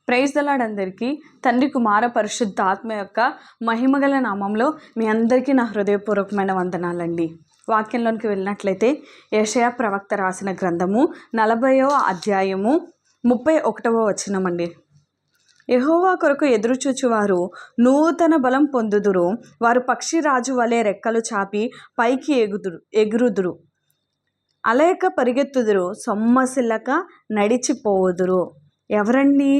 Praise the lord అందరికీ. తండ్రి కుమార పరిశుద్ధ ఆత్మ యొక్క మహిమగల నామంలో మీ అందరికీ నా హృదయపూర్వకమైన వందనాలండి. వాక్యంలోనికి వెళ్ళినట్లయితే యెషయా ప్రవక్త రాసిన గ్రంథము 40వ అధ్యాయము 31వ వచనమండి. యెహోవా కొరకు ఎదురుచూచువారు నూతన బలం పొందుదురు, వారు పక్షిరాజు వలె రెక్కలు చాపి పైకి ఎగురుదురు, అలయక పరిగెత్తుదురు, సొమ్మసిల్లక నడిచిపోవుదురు. ఎవరండి?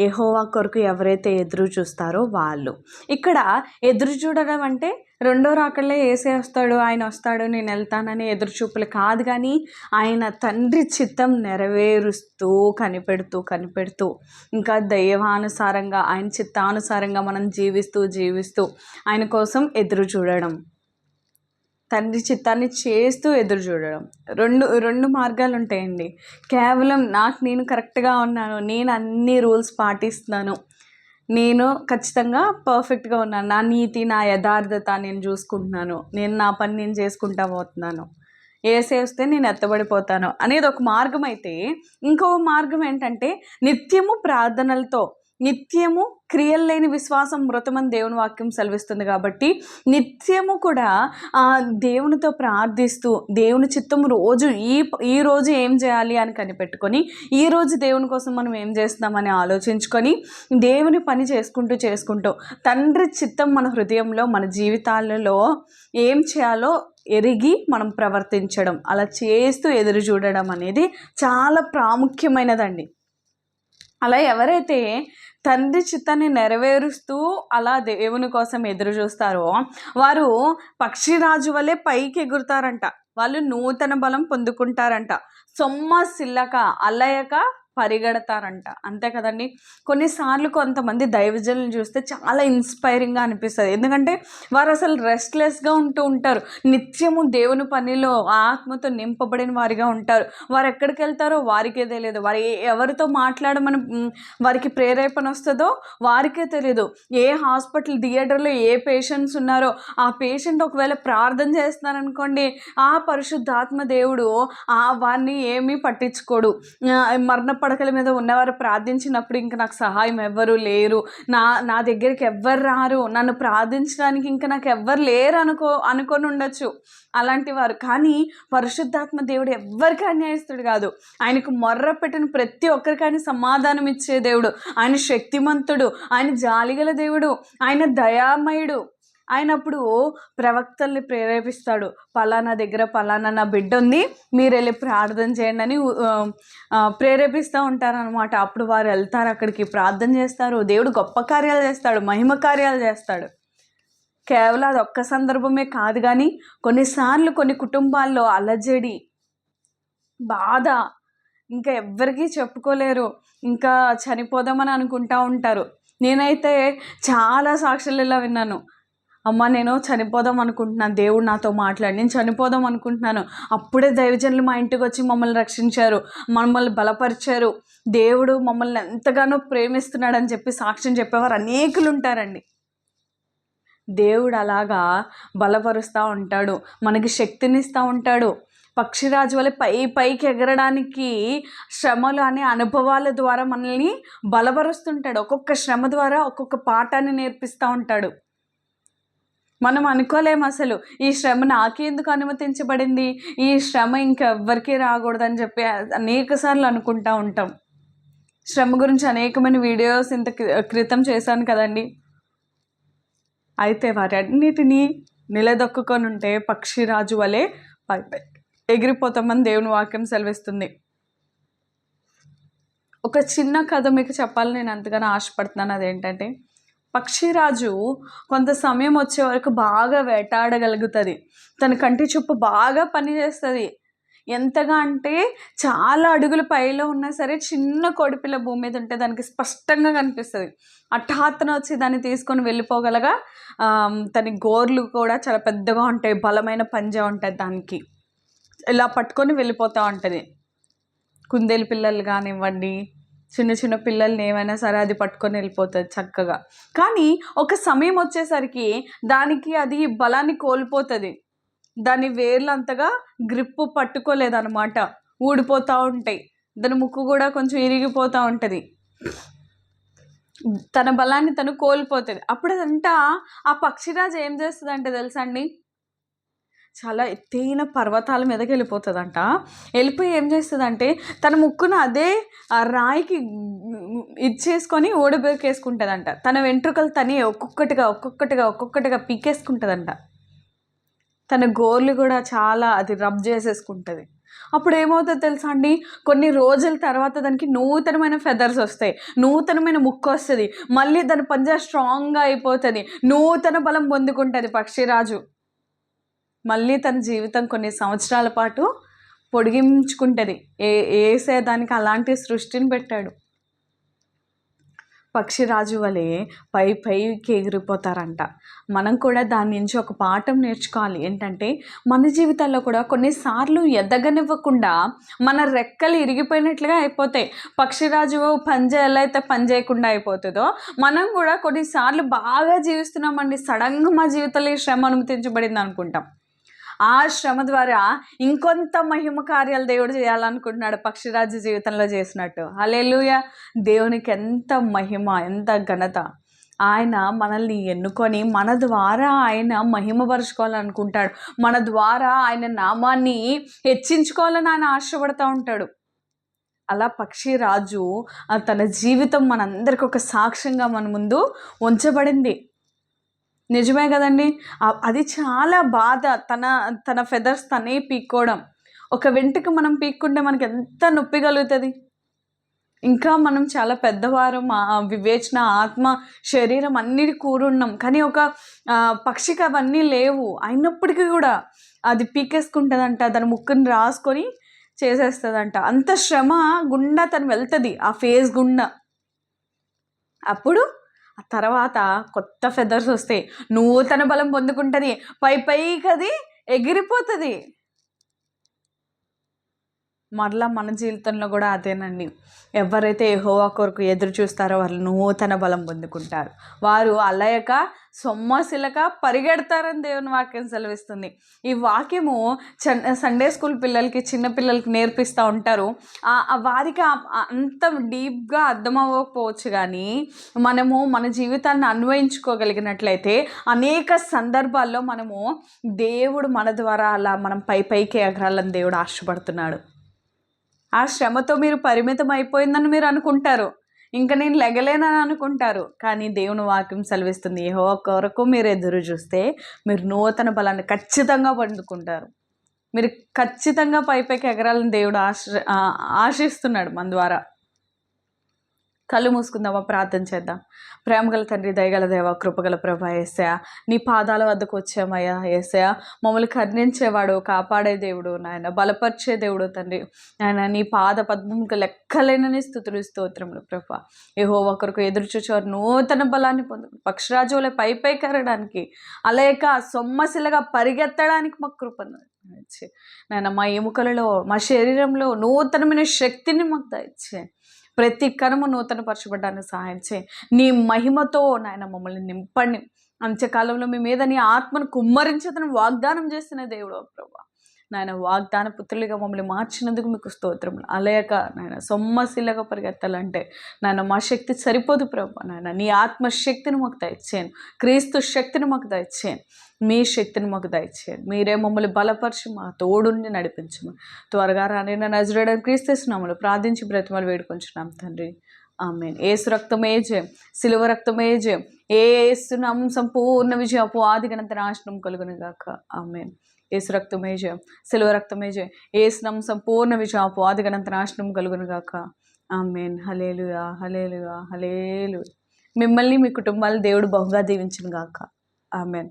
యెహోవా కొరకు ఎవరైతే ఎదురు చూస్తారో వాళ్ళు. ఇక్కడ ఎదురు చూడడం అంటే రెండో రాకడలే యేసే వస్తాడు, ఆయన వస్తాడు, నేను వెళ్తానని ఎదురు చూపులు కాదు, కానీ ఆయన తండ్రి చిత్తం నెరవేరుస్తూ కనిపెడుతూ ఇంకా దైవానుసారంగా ఆయన చిత్తానుసారంగా మనం జీవిస్తూ ఆయన కోసం ఎదురు చూడడం, తండ్రి చిత్తాన్ని చేస్తూ ఎదురు చూడడం. రెండు మార్గాలు ఉంటాయండి. కేవలం నేను కరెక్ట్గా ఉన్నాను, నేను అన్ని రూల్స్ పాటిస్తున్నాను, నేను ఖచ్చితంగా పర్ఫెక్ట్గా ఉన్నాను, నా నీతి నా యథార్థత నేను చూసుకుంటున్నాను, నేను నా పని నేను చేసుకుంటా పోతున్నాను, ఏసే వస్తే నేను ఎత్తబడిపోతాను అనేది ఒక మార్గం అయితే, ఇంకో మార్గం ఏంటంటే నిత్యము ప్రార్థనలతో, నిత్యము క్రియలు లేని విశ్వాసం మృతమని దేవుని వాక్యం సెలవిస్తుంది. కాబట్టి నిత్యము కూడా దేవునితో ప్రార్థిస్తూ దేవుని చిత్తం ఈ రోజు ఏం చేయాలి అని కనిపెట్టుకొని, ఈరోజు దేవుని కోసం మనం ఏం చేస్తున్నామని ఆలోచించుకొని దేవుని పని చేసుకుంటూ తండ్రి చిత్తం మన హృదయంలో మన జీవితాలలో ఏం చేయాలో ఎరిగి మనం ప్రవర్తించడం, అలా చేస్తూ ఎదురు చూడడం అనేది చాలా ప్రాముఖ్యమైనదండి. అలా ఎవరైతే తండ్రి చిత్తాన్ని నెరవేరుస్తూ అలా దేవుని కోసం ఎదురు చూస్తారో వారు పక్షిరాజు వలె పైకి ఎగురుతారంట, వాళ్ళు నూతన బలం పొందుకుంటారంట, సొమ్మసిల్లక అలయక పరిగెడతారంట. అంతే కదండి. కొన్నిసార్లు కొంతమంది దైవజనులను చూస్తే చాలా ఇన్స్పైరింగ్గా అనిపిస్తుంది. ఎందుకంటే వారు అసలు రెస్ట్లెస్గా ఉంటారు, నిత్యము దేవుని పనిలో ఆత్మతో నింపబడిన వారిగా ఉంటారు. వారు ఎక్కడికి వెళ్తారో వారికే తెలియదు, వారు ఎవరితో మాట్లాడమని వారికి ప్రేరేపణ వస్తుందో వారికే తెలియదు. ఏ హాస్పిటల్ థియేటర్లో ఏ పేషెంట్స్ ఉన్నారో ఆ పేషెంట్ ఒకవేళ ప్రార్థన చేస్తున్నారనుకోండి, ఆ పరిశుద్ధాత్మ దేవుడు వారిని ఏమీ పట్టించుకోడు. మరణ పడకల మీద ఉన్నవారు ప్రార్థించినప్పుడు ఇంకా నాకు సహాయం ఎవ్వరు లేరు, నా దగ్గరికి ఎవ్వరు రారు, నన్ను ప్రార్థించడానికి ఇంకా నాకు ఎవ్వరు లేరు అనుకొని ఉండొచ్చు అలాంటి వారు. కానీ పరిశుద్ధాత్మ దేవుడు ఎవ్వరికి అన్యాయస్తుడు కాదు. ఆయనకు మొర్ర పెట్టిన ప్రతి ఒక్కరికి ఆయన సమాధానం ఇచ్చే దేవుడు, ఆయన శక్తిమంతుడు, ఆయన జాలిగల దేవుడు, ఆయన దయామయుడు. ఆయన అప్పుడు ప్రవక్తల్ని ప్రేరేపిస్తాడు, పలానా దగ్గర పలానా నా బిడ్డ ఉంది, మీరు వెళ్ళి ప్రార్థన చేయండి అని ప్రేరేపిస్తూ ఉంటారనమాట. అప్పుడు వారు వెళ్తారు, అక్కడికి ప్రార్థన చేస్తారు, దేవుడు గొప్ప కార్యాలు చేస్తాడు, మహిమ కార్యాలు చేస్తాడు. కేవలం అది ఒక్క సందర్భమే కాదు, కానీ కొన్నిసార్లు కొన్ని కుటుంబాల్లో అలజడి, బాధ, ఇంకా ఎవ్వరికీ చెప్పుకోలేరు, ఇంకా చనిపోదామని అనుకుంటూ ఉంటారు. నేనైతే చాలా సాక్షులు ఇలా విన్నాను, అమ్మ నేను చనిపోదాం అనుకుంటున్నాను, దేవుడు నాతో మాట్లాడి నేను చనిపోదాం అనుకుంటున్నాను, అప్పుడే దైవజనులు మా ఇంటికి వచ్చి మమ్మల్ని రక్షించారు, మమ్మల్ని బలపరిచారు, దేవుడు మమ్మల్ని ఎంతగానో ప్రేమిస్తున్నాడని చెప్పి సాక్ష్యం చెప్పేవారు అనేకులు ఉంటారండి. దేవుడు అలాగా బలపరుస్తూ ఉంటాడు, మనకి శక్తినిస్తూ ఉంటాడు. పక్షిరాజు వల్ల పైకి ఎగరడానికి శ్రమలు అనే అనుభవాల ద్వారా మనల్ని బలపరుస్తుంటాడు. ఒక్కొక్క శ్రమ ద్వారా ఒక్కొక్క పాఠాన్ని నేర్పిస్తూ ఉంటాడు. మనం అనుకోలేము అసలు ఈ శ్రమ నాకెందుకు అనుమతించబడింది, ఈ శ్రమ ఇంకెవ్వరికీ రాకూడదని చెప్పి అనేక సార్లు అనుకుంటూ ఉంటాం. శ్రమ గురించి అనేకమైన వీడియోస్ ఇంత క్రితం చేశాను కదండి. అయితే వారన్నిటినీ నిలదొక్కుకొని ఉంటే పక్షిరాజు వలె ఎగిరిపోతామని దేవుని వాక్యం సెలవిస్తుంది. ఒక చిన్న కథ మీకు చెప్పాలని నేను అంతగానో ఆశపడుతున్నాను. అదేంటంటే, పక్షిరాజు కొంత సమయం వచ్చే వరకు బాగా వేటాడగలుగుతుంది, తన కంటి చూపు బాగా పనిచేస్తుంది. ఎంతగా అంటే చాలా అడుగుల పైలో ఉన్నా సరే చిన్న కోడిపిల్ల భూమి మీద ఉంటే దానికి స్పష్టంగా కనిపిస్తుంది. హఠాత్తున వచ్చి దాన్ని తీసుకొని వెళ్ళిపోగలగా తన గోర్లు కూడా చాలా పెద్దగా ఉంటాయి, బలమైన పంజా ఉంటుంది, దానికి ఇలా పట్టుకొని వెళ్ళిపోతూ ఉంటుంది. కుందేలు పిల్లలు కానివ్వండి, చిన్న పిల్లల్ని ఏమైనా సరే అది పట్టుకొని వెళ్ళిపోతుంది చక్కగా. కానీ ఒక సమయం వచ్చేసరికి దానికి అది బలాన్ని కోల్పోతుంది, దాని వేర్లు అంతగా గ్రిప్పు పట్టుకోలేదన్నమాట, ఊడిపోతూ ఉంటాయి, దాని ముక్కు కూడా కొంచెం ఇరిగిపోతూ ఉంటుంది. తన బలాన్ని తను కోల్పోతుంది. అప్పుడు అదంట ఆ పక్షిరాజు ఏం చేస్తుందంటే తెలుసా అండి, చాలా ఎత్తైన పర్వతాల మీదకి వెళ్ళిపోతుందంట. వెళ్ళిపోయి ఏం చేస్తుందంటే తన ముక్కున అదే ఆ రాయికి ఇచ్చేసుకొని ఓడిబెరికేసుకుంటుందంట. తన వెంట్రుకలు తనే ఒక్కొక్కటిగా పీకేసుకుంటుందంట. తన గోర్లు కూడా చాలా అది రబ్ చేసేసుకుంటుంది. అప్పుడు ఏమవుతుందో తెలుసా అండి, కొన్ని రోజుల తర్వాత దానికి నూతనమైన ఫెదర్స్ వస్తాయి, నూతనమైన ముక్కు వస్తుంది, మళ్ళీ దాని పంజా స్ట్రాంగ్గా అయిపోతుంది, నూతన బలం పొందుకుంటుంది పక్షిరాజు. మళ్ళీ తన జీవితం కొన్ని సంవత్సరాల పాటు పొడిగించుకుంటుంది. ఏసే దానికి అలాంటి సృష్టిని పెట్టాడు. పక్షిరాజు వలె పైకి ఎగిరిపోతారంట. మనం కూడా దాని నుంచి ఒక పాఠం నేర్చుకోవాలి. ఏంటంటే మన జీవితాల్లో కూడా కొన్నిసార్లు ఎదగనివ్వకుండా మన రెక్కలు ఇరిగిపోయినట్లుగా అయిపోతాయి. పక్షిరాజు పంజా ఎలా అయితే పనిచేయకుండా అయిపోతుందో, మనం కూడా కొన్నిసార్లు బాగా జీవిస్తున్నామండి, సడన్గా మా జీవితంలో ఈ శ్రమ అనుమతించబడింది అనుకుంటాం. ఆ శ్రమ ద్వారా ఇంకొంత మహిమ కార్యాలు దేవుడు చేయాలనుకుంటున్నాడు, పక్షిరాజు జీవితంలో చేసినట్టు. హల్లెలూయా! దేవునికి ఎంత మహిమ, ఎంత ఘనత. ఆయన మనల్ని ఎన్నుకొని మన ద్వారా ఆయన మహిమపరుచుకోవాలనుకుంటాడు. మన ద్వారా ఆయన నామాన్ని హెచ్చించుకోవాలని ఆయన ఆశపడుతూ ఉంటాడు. అలా పక్షిరాజు తన జీవితం మనందరికి ఒక సాక్ష్యంగా మన ముందు ఉంచబడింది. నిజమే కదండి. అది చాలా బాధ. తన ఫెదర్స్ తనే పీక్కోవడం. ఒక వెంట్రుక మనం పీక్కుంటే మనకి ఎంత నొప్పి కలుగుతుంది. ఇంకా మనం చాలా పెద్దవారు, మా వివేచన, ఆత్మ, శరీరం అన్నిటి కూరున్నాం. కానీ ఒక పక్షికి అవన్నీ లేవు. అయినప్పటికీ కూడా అది పీకేసుకుంటుందంట, దాని ముక్కుని రాసుకొని చేసేస్తుందంట. అంత శ్రమ గుండా తను వెళ్తుంది, ఆ ఫేజ్ గుండా. అప్పుడు ఆ తర్వాత కొత్త ఫెదర్స్ వస్తాయి, నూతన బలం పొందుకుంటుంది, పైకి అది ఎగిరిపోతుంది. మరలా మన జీవితంలో కూడా అదేనండి. ఎవరైతే యెహోవా కొరకు ఎదురు చూస్తారో వాళ్ళు నూతన బలం పొందుకుంటారు. వారు అలయక సొమ్మసిలక పరిగెడతారని దేవుని వాక్యం సెలవిస్తుంది. ఈ వాక్యము సండే స్కూల్ పిల్లలకి, చిన్న పిల్లలకి నేర్పిస్తూ ఉంటారు. వారికి అంత డీప్గా అర్థం అవ్వకపోవచ్చు, కానీ మనము మన జీవితాన్ని అన్వయించుకోగలిగినట్లయితే అనేక సందర్భాల్లో మనము దేవుడు మన ద్వారా అలా మనం పైకి ఎగరాలని దేవుడు ఆశపడుతున్నాడు. ఆ శ్రమతో మీరు పరిమితం అయిపోయిందని మీరు అనుకుంటారు, ఇంకా నేను లెగలేనని అనుకుంటారు. కానీ దేవుని వాక్యం సెలవిస్తుంది, యెహోవా కొరకు మీరు ఎదురు చూస్తే మీరు నూతన బలాన్ని ఖచ్చితంగా పొందుకుంటారు. మీరు ఖచ్చితంగా పైకి ఎగరాలని దేవుడు ఆశిస్తున్నాడు మన ద్వారా. కళ్ళు మూసుకుందామా, ప్రార్థన చేద్దాం. ప్రేమగల తండ్రి, దయగల దేవ, కృపగల ప్రభా యేసయ్యా, నీ పాదాల వద్దకు వచ్చామయ్యా. యేసయ్యా, మమ్మల్ని కరుణించేవాడు, కాపాడే దేవుడు నాయన, బలపరిచే దేవుడు తండ్రి నాయన, నీ పాద పద్మముకు లెక్కలేనని స్తుతులు స్తోత్రములు ప్రభా. యెహోవా కొరకు ఎదురుచూచేవారు నూతన బలాన్ని పక్షిరాజు వలె పైకి ఎగరడానికి, అలేక సొమ్మసిలగా పరిగెత్తడానికి మాకు కృపను ఇచ్చే నాయన. మా ఎముకలలో, మా శరీరంలో నూతనమైన శక్తిని మాకు దయచే. ప్రతి కణము నూతన పరచబడ్డానికి సహాయం చేయి. నీ మహిమతో నాయన మమ్మల్ని నింపండి. అంత్యకాలంలో మీ మీద నీ ఆత్మను కుమ్మరించదని వాగ్దానం చేసిన దేవుడు ప్రభా నాయన. వాగ్దాన పుత్రులుగా మమ్మల్ని మార్చినందుకు మీకు స్తోత్రములు. అలేక నాయన సొమ్మసిల్లగా పరిగెత్తాలంటే నాయన మా శక్తి సరిపోదు ప్రభా నాయన. నీ ఆత్మశక్తిని మాకు దయచేయండి, క్రీస్తు శక్తిని మాకు దయచేయండి, మీ శక్తిని మాకు దయచేయండి. మీరే మమ్మల్ని బలపరిచి మా తోడుని నడిపించము. త్వరగా రానైనా నజరేయుడైన క్రీస్తు నామములో ప్రార్థించి బ్రతిమలు వేడుకొంచున్నాం తండ్రి, ఆమేన్. యేసు రక్తమే జయం, సిలువ రక్తమే జయం. యేసు నామం సంపూర్ణ విజయం, అపవాది గణంత నాశనం కలుగును గాక. ఆమేన్. యేసు రక్తమే జయం, సిలువ రక్తమే జయం. యేసు నామం సంపూర్ణ విజయం, అపవాది గణంత నాశనం కలుగును గాక. ఆమేన్. హల్లెలూయా, హల్లెలూయా, హల్లెలూయా. మిమ్మల్ని మీ కుటుంబాలు దేవుడు బహుగా దీవించును గాక. ఆమేన్.